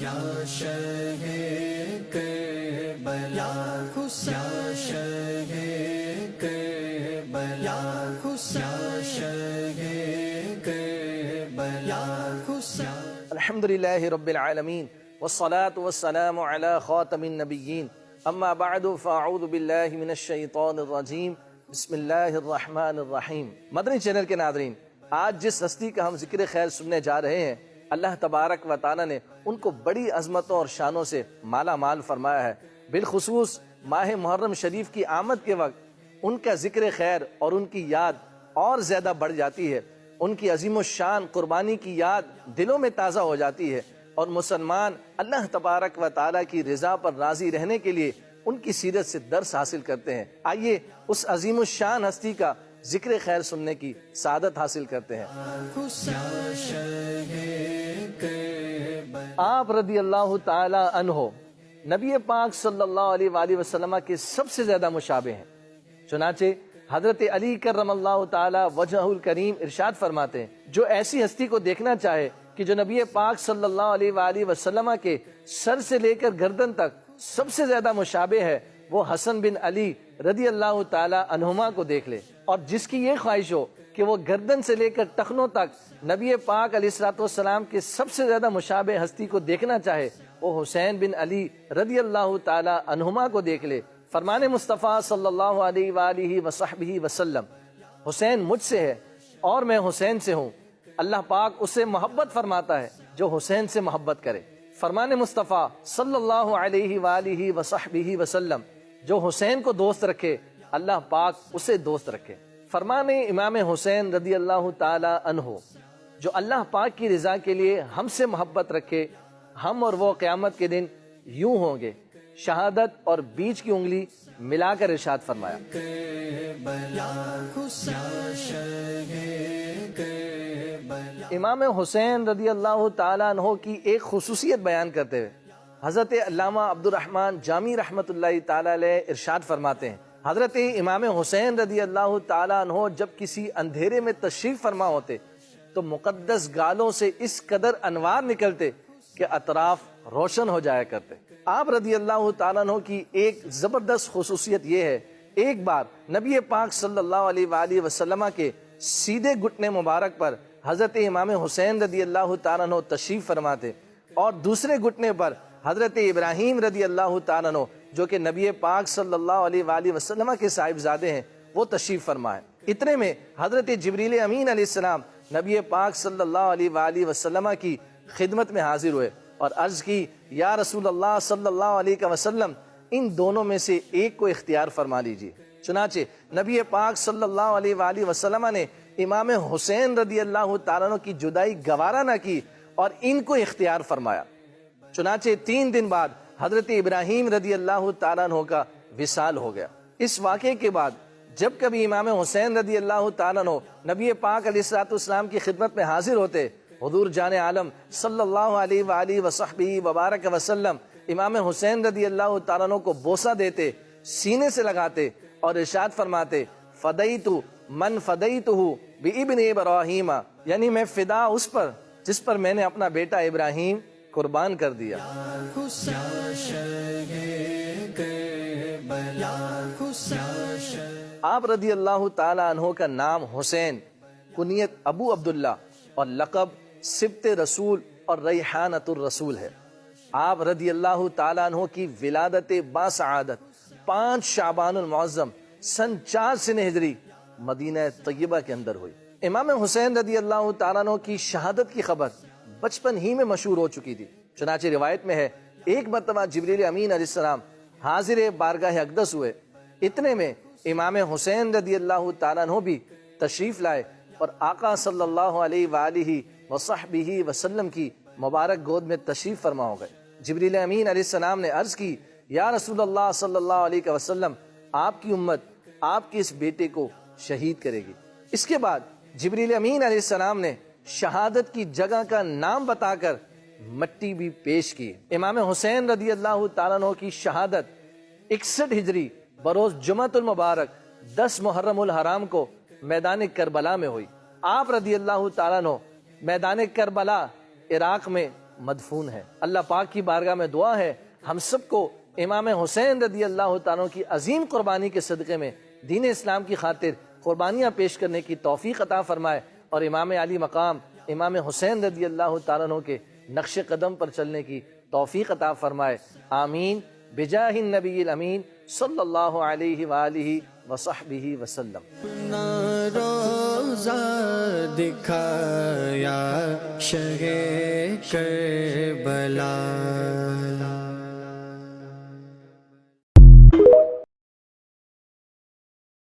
یا شہ کربلا یا شہ کربلا یا شہ کربلا الحمدللہ رب العالمین والصلاة والسلام علی خاتم النبیین اما بعد فاعوذ باللہ من الشیطان الرجیم بسم اللہ الرحمن الرحیم۔ مدنی چینل کے ناظرین، آج جس ہستی کا ہم ذکر خیر سننے جا رہے ہیں، اللہ تبارک و تعالی نے ان کو بڑی عظمتوں اور شانوں سے مالا مال فرمایا ہے۔ بالخصوص ماہ محرم شریف کی آمد کے وقت ان کا ذکر خیر اور ان کی یاد اور زیادہ بڑھ جاتی ہے۔ ان کی عظیم الشان قربانی کی یاد دلوں میں تازہ ہو جاتی ہے، اور مسلمان اللہ تبارک و تعالی کی رضا پر راضی رہنے کے لیے ان کی سیرت سے درس حاصل کرتے ہیں۔ آئیے اس عظیم الشان ہستی کا ذکر خیر سننے کی سعادت حاصل کرتے ہیں۔ آپ رضی اللہ تعالی عنہ نبی پاک صلی اللہ علیہ وآلہ وسلم کے سب سے زیادہ مشابہ ہیں۔ چنانچہ حضرت علی کرم اللہ تعالی وجہ الکریم ارشاد فرماتے ہیں، جو ایسی ہستی کو دیکھنا چاہے کہ جو نبی پاک صلی اللہ علیہ وآلہ وسلم کے سر سے لے کر گردن تک سب سے زیادہ مشابہ ہے، وہ حسن بن علی رضی اللہ تعالی عنہما کو دیکھ لے۔ اور جس کی یہ خواہش ہو کہ وہ گردن سے لے کر ٹخنوں تک نبی پاک علیہ الصلوۃ والسلام کے سب سے زیادہ مشابہ ہستی کو دیکھنا چاہے، وہ حسین بن علی رضی اللہ تعالی عنہما کو دیکھ لے۔ فرمان مصطفیٰ صلی اللہ علیہ وآلہ وصحبہ وسلم، حسین مجھ سے ہے اور میں حسین سے ہوں۔ اللہ پاک اسے محبت فرماتا ہے جو حسین سے محبت کرے۔ فرمان مصطفیٰ صلی اللہ علیہ وآلہ وصحبہ وسلم، جو حسین کو دوست رکھے اللہ پاک اسے دوست رکھے۔ فرمان امام حسین رضی اللہ تعالی عنہ، جو اللہ پاک کی رضا کے لیے ہم سے محبت رکھے، ہم اور وہ قیامت کے دن یوں ہوں گے۔ شہادت اور بیچ کی انگلی ملا کر ارشاد فرمایا۔ امام حسین رضی اللہ تعالی عنہ کی ایک خصوصیت بیان کرتے ہوئے حضرت علامہ عبد الرحمن جامی رحمۃ اللہ تعالی علیہ ارشاد فرماتے ہیں، حضرت امام حسین رضی اللہ تعالی عنہ جب کسی اندھیرے میں تشریف فرما ہوتے تو مقدس گالوں سے اس قدر انوار نکلتے کہ اطراف روشن ہو جایا کرتے۔ آپ رضی اللہ تعالیٰ عنہ کی ایک زبردست خصوصیت یہ ہے، ایک بار نبی پاک صلی اللہ علیہ وآلہ وسلم کے سیدھے گھٹنے مبارک پر حضرت امام حسین رضی اللہ تعالیٰ عنہ تشریف فرماتے، اور دوسرے گھٹنے پر حضرت ابراہیم رضی اللہ تعالیٰ عنہ جو کہ نبی پاک صلی اللہ علیہ وآلہ وسلم کے صاحبزادے ہیں، وہ تشریف فرمائے۔ اتنے میں حضرت جبریل امین علیہ السلام نبی پاک صلی اللہ علیہ وآلہ وسلم کی خدمت میں حاضر ہوئے اور عرض کی، یا رسول اللہ صلی اللہ علیہ وسلم، ان دونوں میں سے ایک کو اختیار فرما لیجیے۔ چنانچہ نبی پاک صلی اللہ علیہ وآلہ وسلم نے امام حسین رضی اللہ تعالیٰ عنہ کی جدائی گوارا نہ کی اور ان کو اختیار فرمایا۔ چنانچہ 3 دن بعد حضرت ابراہیم رضی اللہ تعالیٰ عنہ کا وصال ہو گیا۔ اس واقعے کے بعد جب کبھی امام حسین رضی اللہ تعالیٰ عنہ نبی پاک علیہ الصلوۃ والسلام کی خدمت میں حاضر ہوتے، حضور جان عالم صلی اللہ علیہ وآلہ وصحبہ وبارک وسلم امام حسین رضی اللہ تعالیٰ عنہ کو بوسہ دیتے، سینے سے لگاتے اور ارشاد فرماتے، فدیت من فدیتہ بابن ابراہیم، یعنی میں فدا اس پر جس پر میں نے اپنا بیٹا ابراہیم قربان کر دیا۔ آپ رضی اللہ تعالی عنہ کا نام حسین، کنیت ابو عبداللہ اور لقب سبط رسول اور ریحانۃ الرسول ہے۔ آپ رضی اللہ تعالی عنہ کی ولادت باسعادت 5 شعبان المعظم سن 4 سن ہجری مدینہ طیبہ کے اندر ہوئی۔ امام حسین رضی اللہ تعالیٰ عنہ کی شہادت کی خبر بچپن ہی میں مشہور ہو چکی تھی۔ چنانچہ روایت میں ہے، ایک مرتبہ جبریل امین علیہ السلام حاضر بارگاہ اقدس ہوئے، اتنے میں امام حسین رضی اللہ تعالیٰ عنہ بھی تشریف لائے اور آقا صلی اللہ علیہ وآلہ وصحبہ وسلم کی مبارک گود میں تشریف فرما ہو گئے۔ جبریل امین علیہ السلام نے عرض کی، یا رسول اللہ صلی اللہ علیہ وسلم، آپ کی امت آپ کے اس بیٹے کو شہید کرے گی۔ اس کے بعد جبریل امین علیہ السلام نے شہادت کی جگہ کا نام بتا کر مٹی بھی پیش کی۔ امام حسین رضی اللہ تعالیٰ عنہ کی شہادت 61 ہجری بروز جمعۃ المبارک 10 محرم الحرام کو میدان کربلا میں ہوئی۔ آپ رضی اللہ تعالیٰ عنہ میدان کربلا عراق میں مدفون ہے۔ اللہ پاک کی بارگاہ میں دعا ہے ہم سب کو امام حسین رضی اللہ تعالیٰ کی عظیم قربانی کے صدقے میں دین اسلام کی خاطر قربانیاں پیش کرنے کی توفیق عطا فرمائے، اور امام علی مقام امام حسین رضی اللہ تعالیٰ عنہ کے نقش قدم پر چلنے کی توفیق عطا فرمائے، آمین بجاہ النبی الامین صلی اللہ علیہ وآلہ وصحبہ وسلم۔ اپنا روزہ دکھایا شہ کربلا